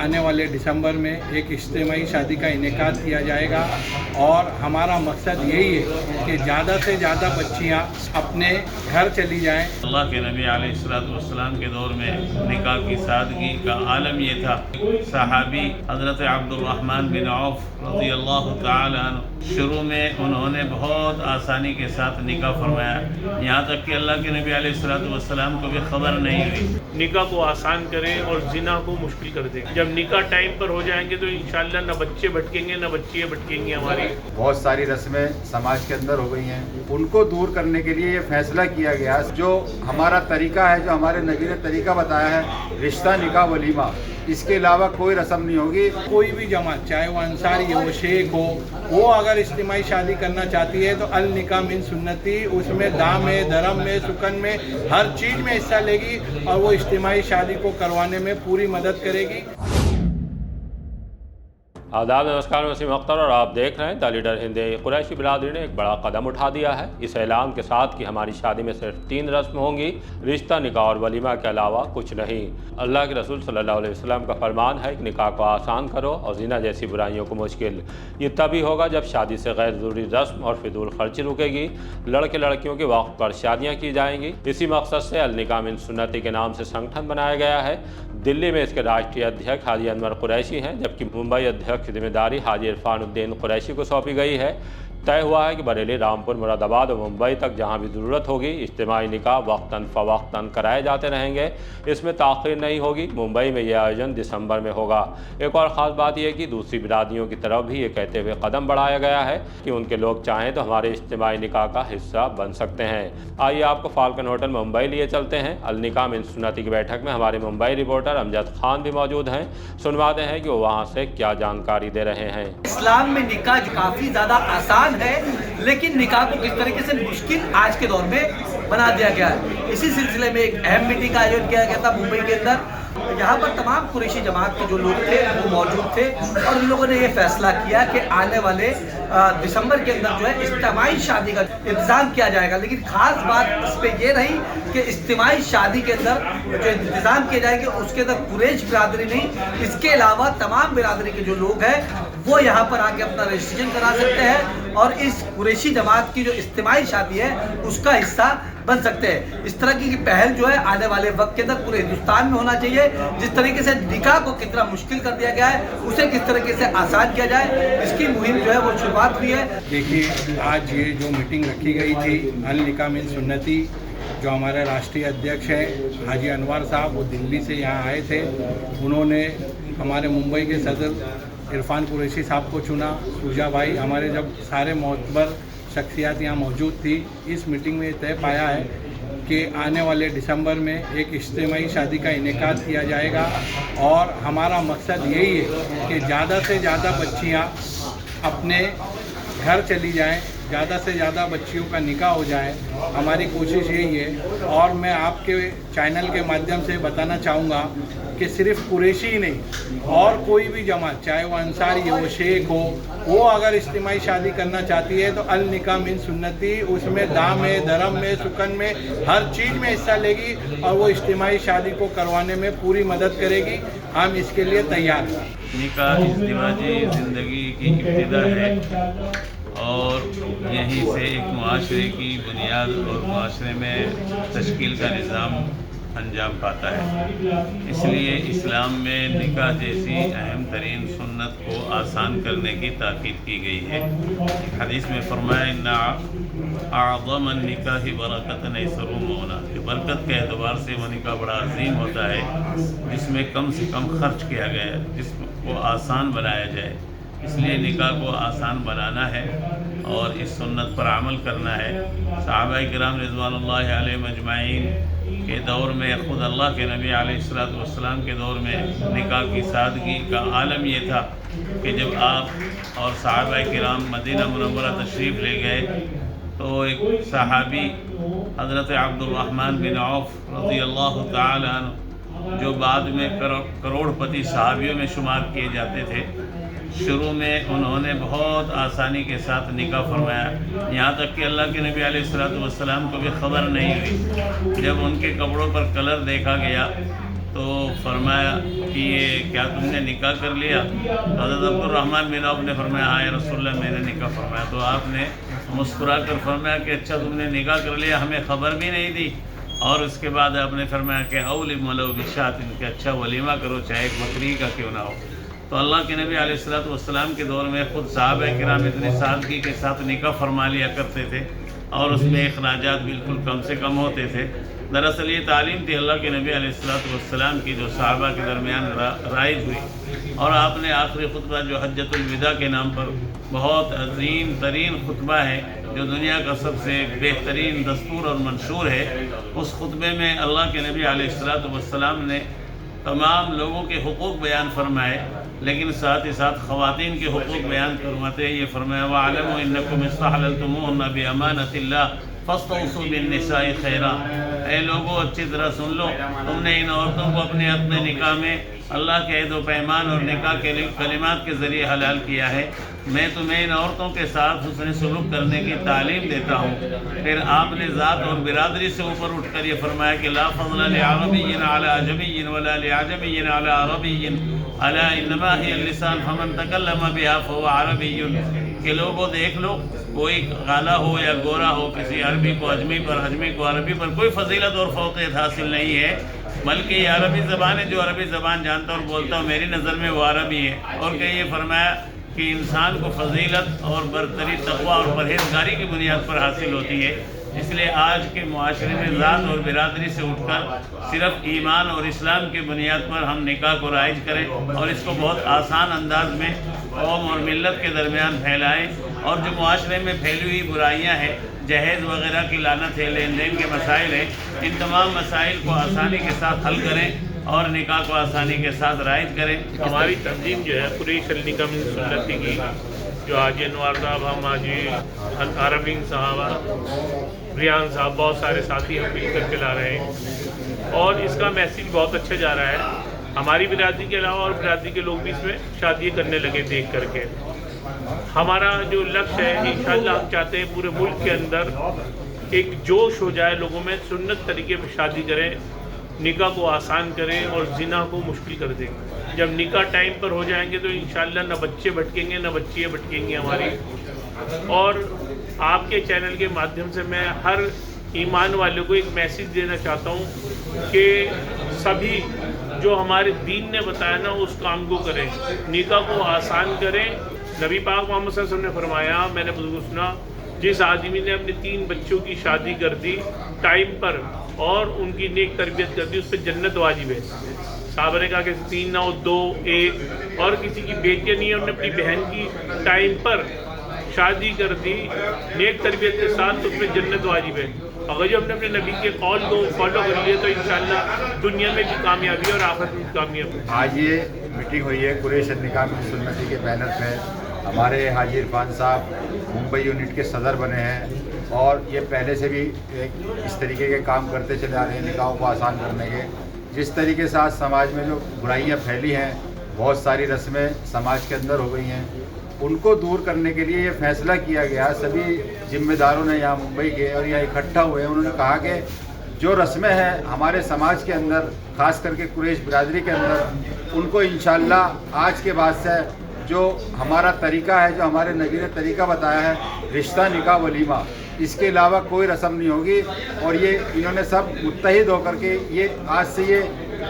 آنے والے دسمبر میں ایک اجتماعی شادی کا انعقاد کیا جائے گا اور ہمارا مقصد یہی ہے کہ زیادہ سے زیادہ بچیاں اپنے گھر چلی جائیں۔ اللہ کے نبی علیہ السلام کے دور میں نکاح کی سادگی کا عالم یہ تھا۔ صحابی حضرت عبد الرحمن بن عوف رضی اللہ تعالی عنہ، شروع میں انہوں نے بہت آسانی کے ساتھ نکاح فرمایا، یہاں تک کہ اللہ کے نبی علیہ السلام کو بھی خبر نہیں ہوئی۔ نکاح کو آسان کریں اور زنا کو مشکل کر دیں۔ جب نکاح ٹائم پر ہو جائیں گے تو انشاءاللہ نہ بچے بھٹکیں گے نہ بچیاں بھٹکیں گی ہماری۔ بہت ساری رسمیں سماج کے اندر ہو گئی ہیں، ان کو دور کرنے کے لیے یہ فیصلہ کیا گیا جو ہمارا طریقہ ہے، جو ہمارے نبی نے طریقہ بتایا ہے، رشتہ نکاح ولیمہ، اس کے علاوہ کوئی رسم نہیں ہوگی۔ کوئی بھی جماعت، چاہے وہ انصاری ہو، شیخ ہو، وہ اگر اجتماعی شادی کرنا چاہتی ہے تو النکاح من سنتی، اس میں دام میں، دھرم میں، سکن میں، ہر چیز میں حصہ لے گی اور وہ اجتماعی شادی کو کروانے میں پوری مدد کرے گی۔ آداب، نمسکار، میں وسیم اختر اور آپ دیکھ رہے ہیں دی لیڈر ہند۔ قریشی برادری نے ایک بڑا قدم اٹھا دیا ہے اس اعلان کے ساتھ کہ ہماری شادی میں صرف 3 رسم ہوں گی، رشتہ، نکاح اور ولیمہ کے علاوہ کچھ نہیں۔ اللہ کے رسول صلی اللہ علیہ وسلم کا فرمان ہے کہ نکاح کو آسان کرو اور زنا جیسی برائیوں کو مشکل۔ یہ تبھی ہوگا جب شادی سے غیر ضروری رسم اور فضول خرچی رکے گی، لڑکے لڑکیوں کے وقت پر شادیاں کی جائیں گی۔ اسی مقصد سے النکاح من سنتی کے نام سے سنگٹھن بنایا گیا ہے۔ دلی میں اس کے راشٹریہ ادھیکش حاجی انور قریشی ہیں، جبکہ ممبئی ادھیکش کی ذمہ داری حاجی عرفان الدین قریشی کو سونپی گئی ہے۔ طے ہوا ہے کہ بریلی، رامپور، مراد آباد اور ممبئی تک جہاں بھی ضرورت ہوگی اجتماعی نکاح وقتاً فوقتاً کرائے جاتے رہیں گے، اس میں تاخیر نہیں ہوگی۔ ممبئی میں یہ آیوجن دسمبر میں ہوگا۔ ایک اور خاص بات یہ کہ دوسری برادریوں کی طرف بھی یہ کہتے ہوئے قدم بڑھایا گیا ہے کہ ان کے لوگ چاہیں تو ہمارے اجتماعی نکاح کا حصہ بن سکتے ہیں۔ آئیے آپ کو فالکن ہوٹل ممبئی لیے چلتے ہیں۔ النکاح من سنتی کی بیٹھک میں ہمارے ممبئی رپورٹر امجد خان بھی موجود ہیں، سنواتے ہیں کہ وہ وہاں سے کیا جانکاری دے رہے ہیں۔ اسلام میں نکاح کافی زیادہ آسان ہے، لیکن نکاح کو کس طریقے سے مشکل آج کے دور میں بنا دیا گیا ہے۔ اسی سلسلے میں ایک اہم میٹنگ کا آیوجن کیا گیا تھا ممبئی کے اندر۔ یہاں پر تمام قریشی جماعت کے جو لوگ تھے وہ موجود تھے اور ان لوگوں نے یہ فیصلہ کیا کہ آنے والے دسمبر کے اندر جو ہے اجتماعی شادی کا انتظام کیا جائے گا۔ لیکن خاص بات اس پہ یہ رہی کہ اجتماعی شادی کے اندر جو انتظام کیے جائیں گے اس کے اندر قریش برادری نہیں، اس کے علاوہ تمام برادری کے جو لوگ ہیں وہ یہاں پر آ کے اپنا رجسٹریشن کرا سکتے ہیں اور اس قریشی جماعت کی جو اجتماعی شادی ہے اس کا حصہ بن سکتے ہیں۔ اس طرح کی پہل جو ہے آنے والے وقت کے اندر پورے ہندوستان میں ہونا چاہیے۔ جس طریقے سے نکاح کو کتنا مشکل کر دیا گیا ہے اسے کس طریقے سے آسان کیا جائے، اس کی مہم جو ہے وہ شروعات ہوئی ہے۔ دیکھیے، آج یہ جو میٹنگ رکھی گئی تھی النکاح من سنتی، جو ہمارے راشٹریہ ادھیکش ہیں حاجی انور صاحب، وہ دلی سے یہاں آئے تھے۔ انہوں نے ہمارے ممبئی کے صدر عرفان قریشی صاحب کو چنا، سوجا بھائی، ہمارے جب سارے معتبر شخصیات یہاں موجود تھی۔ اس میٹنگ میں طے پایا ہے کہ آنے والے دسمبر میں ایک اجتماعی شادی کا انعقاد کیا جائے گا اور ہمارا مقصد یہی ہے کہ زیادہ سے زیادہ بچیاں اپنے گھر چلی جائیں، زیادہ سے زیادہ بچیوں کا نکاح ہو جائے۔ ہماری کوشش یہی ہے اور میں آپ کے چینل کے مادھیم سے بتانا چاہوں گا کہ صرف قریشی ہی نہیں، اور کوئی بھی جماعت، چاہے وہ انصاری ہو، شیخ ہو، وہ اگر اجتماعی شادی کرنا چاہتی ہے تو النکاح من سنتی، اس میں دام میں، دھرم میں، سکن میں، ہر چیز میں حصہ لے گی اور وہ اجتماعی شادی کو کروانے میں پوری مدد کرے گی۔ ہم اس کے لیے تیار ہیں۔ نکاح ازدواجی زندگی کی ابتدا ہے اور یہیں سے ایک معاشرے کی بنیاد اور معاشرے میں تشکیل کا نظام انجام پاتا ہے۔ اس لیے اسلام میں نکاح جیسی اہم ترین سنت کو آسان کرنے کی تاکید کی گئی ہے۔ حدیث میں فرمایا ان اعظم النکاح برکۃ ایسر مونا، کہ برکت کے اعتبار سے وہ نکاح بڑا عظیم ہوتا ہے جس میں کم سے کم خرچ کیا گیا ہے، جس کو آسان بنایا جائے۔ اس لیے نکاح کو آسان بنانا ہے اور اس سنت پر عمل کرنا ہے۔ صحابہ کرام رضوان اللہ علیہ مجمعین کے دور میں، خود اللہ کے نبی علیہ السلام کے دور میں نکاح کی سادگی کا عالم یہ تھا کہ جب آپ اور صحابہ کرام مدینہ منورہ تشریف لے گئے تو ایک صحابی حضرت عبد الرحمن بن عوف رضی اللہ تعالی عنہ، جو بعد میں کروڑ پتی صحابیوں میں شمار کیے جاتے تھے، شروع میں انہوں نے بہت آسانی کے ساتھ نکاح فرمایا، یہاں تک کہ اللہ کے نبی علیہ السلام کو بھی خبر نہیں ہوئی۔ جب ان کے کپڑوں پر کلر دیکھا گیا तो फरमाया कि ये क्या तुमने निकाह कर लिया? हज़रत अब्दुर्रहमान बिन औफ ने फरमाया हाँ या रसूलल्लाह मैंने निकाह। फरमाया तो आपने मुस्कुरा कर फरमाया कि अच्छा तुमने निकाह कर लिया, हमें ख़बर भी नहीं दी। और उसके बाद आपने फरमाया कि औलिम वलो बिशातिन, के अच्छा वलीमा करो चाहे एक बकरी का क्यों ना हो। तो अल्लाह के नबी अलैहिस्सलातु वस्सलाम के दौर में ख़ुद सहाबा किराम इतनी सादगी के साथ निकाह फरमा लिया करते थे और उसमें अखराजात बिल्कुल कम से कम होते थे। दरअसल ये तालीम थी अल्लाह के नबी अलैहिस्सलातु वस्सलाम की जो सहाबा के दरमियान राइज हुई। और आपने आखिरी खुतबा जो हज्जतुल विदा के नाम पर बहुत अजीम तरीन खुतबा है, जो दुनिया का सबसे बेहतरीन दस्तूर और मंशूर है, उस खुतबे में अल्लाह के नबी अलैहिस्सलातु वस्सलाम ने तमाम लोगों के हुकूक बयान फरमाए, लेकिन साथ ही साथ ख़वातीन के हुकूक बयान फरमाते ये फरमाया वअलमू इन्नकुम इस्तहलल्तुमूहुन्ना बिअमानतिल्लाह फस्तौसू बिन्निसाई खैरा। ऐ लोगों अच्छी तरह सुन लो, तुमने इन औरतों को अपने अपने निकाह में अल्लाह के अहद व पैमान और निकाह के कलिमात के ज़रिए हलाल किया है। मैं तुम्हें इन औरतों के साथ हुस्न सलूक करने की तालीम देता हूँ। फिर आपने ज़ात और बिरादरी से ऊपर उठकर ये फरमाया कि ला फ़ज़्ल लिअरबिय्यिन अला अजमिय्यिन वला लिअजमिय्यिन अला अरबिय्यिन अला इन्नमा हिय लिसान फमन तकल्लम बिहा फहुव अरबिय्युन। कि लोगों देख लो, कोई काला हो या गोरा हो, किसी अरबी को अजमी पर, अजमी को अरबी पर कोई फजीलत और फ़ौक़ियत हासिल नहीं है, बल्कि ये अरबी ज़बान है। जो अरबी ज़बान जानता और बोलता हूँ मेरी नज़र में वो अरबी है। और कि ये फरमाया कि इंसान को फजीलत और बरतरी तक़वा और परहेज़गारी की बुनियाद पर हासिल होती है। इसलिए आज के मुआशरे में ज़ात और बिरादरी से उठकर सिर्फ ईमान और इस्लाम की बुनियाद पर हम निकाह को राइज करें और इसको बहुत आसान अंदाज में कौम और मिल्लत के दरमियान फैलाएं। और जो मुआशरे में फैली हुई बुराइयां हैं, जहेज़ वगैरह की लानत है, लेन देन के मसाइल हैं, इन तमाम मसाइल को आसानी के साथ हल करें और निकाह को आसानी के साथ राइज करें। हमारी तंजीम जो है कुरैश निकाह मिन सुन्नती की, जो हाजी अनवर साहब, हम हाजी अरबिन साहब, रियान साहब, बहुत सारे साथी हम मिल कर चला रहे हैं और इसका मैसेज बहुत अच्छा जा रहा है। हमारी बिरादरी के अलावा और बिरादरी के लोग भी इसमें शादी करने लगे देख करके। हमारा जो लक्ष्य है, इंशाअल्लाह हम चाहते हैं पूरे मुल्क के अंदर एक जोश हो जाए, लोगों में सुन्नत तरीके पर शादी करें, निकाह को आसान करें और जिना को मुश्किल कर दें। जब निकाह टाइम पर हो जाएंगे तो इंशाअल्लाह न बच्चे भटकेंगे न बच्चियाँ भटकेंगी हमारी। और आपके चैनल के माध्यम से मैं हर ईमान वाले को एक मैसेज देना चाहता हूँ कि सभी जो हमारे दीन ने बताया ना उस काम को करें, निकाह को आसान करें। नबी पाक मोहम्मद सल्लल्लाहु अलैहि वसल्लम ने फरमाया, मैंने बुजुर्ग सुना, जिस आदमी ने अपने 3 बच्चों की शादी कर दी टाइम पर और उनकी नेक तरबियत कर दी, उस पर जन्नत वाजिब है। साहबा ने कहा कि 3 ना हो 2 1, और किसी की बेटी नहीं है, उन्होंने अपनी बहन की टाइम पर शादी कर दी नेक तरबियत के साथ, तो उसमें जन्नत वाजिब है। अगर जो हमने अपने नबी के कौल को फॉलो कर लिया तो इंशाअल्लाह दुनिया में भी कामयाबी और आखिरत में भी कामयाबी। आज ये मीटिंग हुई है कुरैश निकाह मिन सुन्नती के बैनर पे। हमारे हाजी इरफान साहब मुंबई यूनिट के सदर बने हैं और ये पहले से भी इस तरीके के काम करते चले आ रहे हैं निकाहों को आसान करने के। जिस तरीके से आज समाज में जो बुराइयां फैली हैं, बहुत सारी रस्में समाज के अंदर हो गई हैं, उनको दूर करने के लिए ये फैसला किया गया। सभी जिम्मेदारों ने यहाँ मुंबई के और यहाँ इकट्ठा हुए हैं, उन्होंने कहा कि जो रस्में हैं हमारे समाज के अंदर, ख़ास करके कुरैश बिरादरी के अंदर, उनको इंशाअल्लाह आज के बाद से जो हमारा तरीका है, जो हमारे नबी ने तरीका बताया है, रिश्ता निकाह वलीमा, इसके अलावा कोई रस्म नहीं होगी। और ये इन्होंने सब मुत्तहिद होकर के ये आज से ये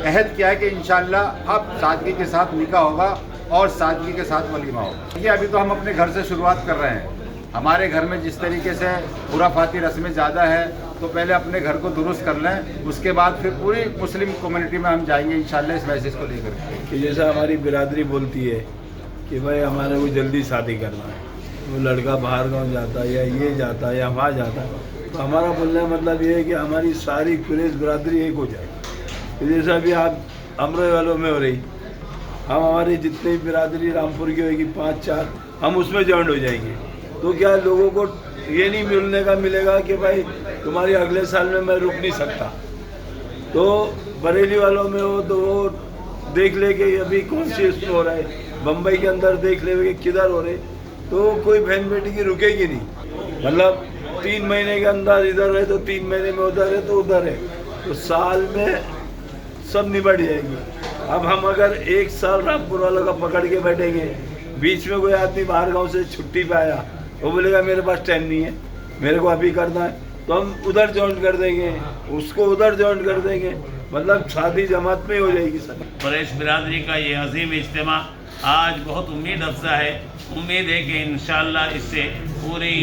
अहद किया है कि इंशाअल्लाह अब सादगी के साथ निकाह होगा और सादगी के साथ वलीमा होगा। ये अभी तो हम अपने घर से शुरुआत कर रहे हैं। हमारे घर में जिस तरीके से खुराफाती रस्में ज़्यादा है, तो पहले अपने घर को दुरुस्त कर लें, उसके बाद फिर पूरी मुस्लिम कम्युनिटी में हम जाएंगे इंशाअल्लाह इस मैसेज को लेकर कि जैसा हमारी बिरादरी बोलती है कि भाई हमारे को जल्दी शादी करना है, वो लड़का बाहर गाँव जाता है या ये जाता है या वहाँ जाता है, तो हमारा बोलने का मतलब ये है कि हमारी सारी कुरैश बिरादरी एक हो जाए। तो जैसा भी आप अमरोह वालों में हो रही, हम हमारी जितनी बिरादरी रामपुर की होगी 5-4, हम उसमें जॉइंट हो जाएंगे। तो क्या लोगों को ये नहीं मिलने का मिलेगा कि भाई तुम्हारी अगले साल में मैं रुक नहीं सकता। तो बरेली वालों में हो तो वो देख ले कि अभी कौन सी इसमें हो रहा है, बम्बई के अंदर देख ले कि किधर हो रहे, तो कोई बहन बेटी की रुकेगी नहीं। मतलब 3 महीने के अंदर इधर है तो 3 महीने में उधर है तो उधर है। तो साल में सब निबट जाएगी। अब हम अगर एक साल रामपुर वालों का पकड़ के बैठेंगे, बीच में कोई आदमी बाहर गांव से छुट्टी पे आया, वो बोलेगा मेरे पास टाइम नहीं है, मेरे को अभी करना है, तो हम उधर ज्वाइन कर देंगे, उसको उधर ज्वाइन कर देंगे, मतलब शादी जमात में हो जाएगी सर। कुरैश बिरादरी का ये अजीम इज्तिमा आज बहुत उम्मीद अफजा है। उम्मीद है कि इंशाअल्लाह इससे पूरी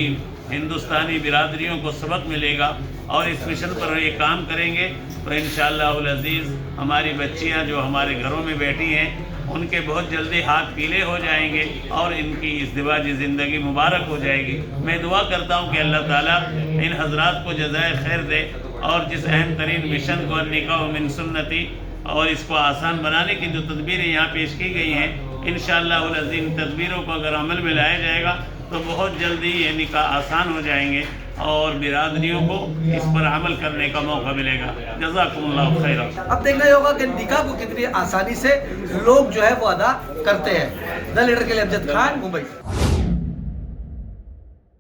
हिंदुस्तानी बिरादरियों को सबक मिलेगा और इस मिशन पर ये काम करेंगे तो इंशाअल्लाहुल अज़ीज़ हमारी बच्चियां जो हमारे घरों में बैठी हैं उनके बहुत जल्दी हाथ पीले हो जाएंगे और इनकी इज़्दिवाजी ज़िंदगी मुबारक हो जाएगी। मैं दुआ करता हूँ कि अल्लाह ताला इन हज़रात को जज़ाए खैर दे और जिस अहम तरीन मिशन को निकाह मिन सुन्नती और इसको आसान बनाने की जो तदबीरें यहाँ पेश की गई हैं, इंशाअल्लाहुल अज़ीज़ इन तदबीरों को अगर अमल में लाया जाएगा तो बहुत जल्दी ये निकाह आसान हो जाएंगे और बिरादरियों को इस पर अमल करने का मौका मिलेगा। जज़ाकुमुल्लाहु खैरा। अब देखना ही होगा कि निकाह को कितनी आसानी से लोग जो है वो अदा करते हैं। द लीडर के लिए अमजद खान, मुंबई।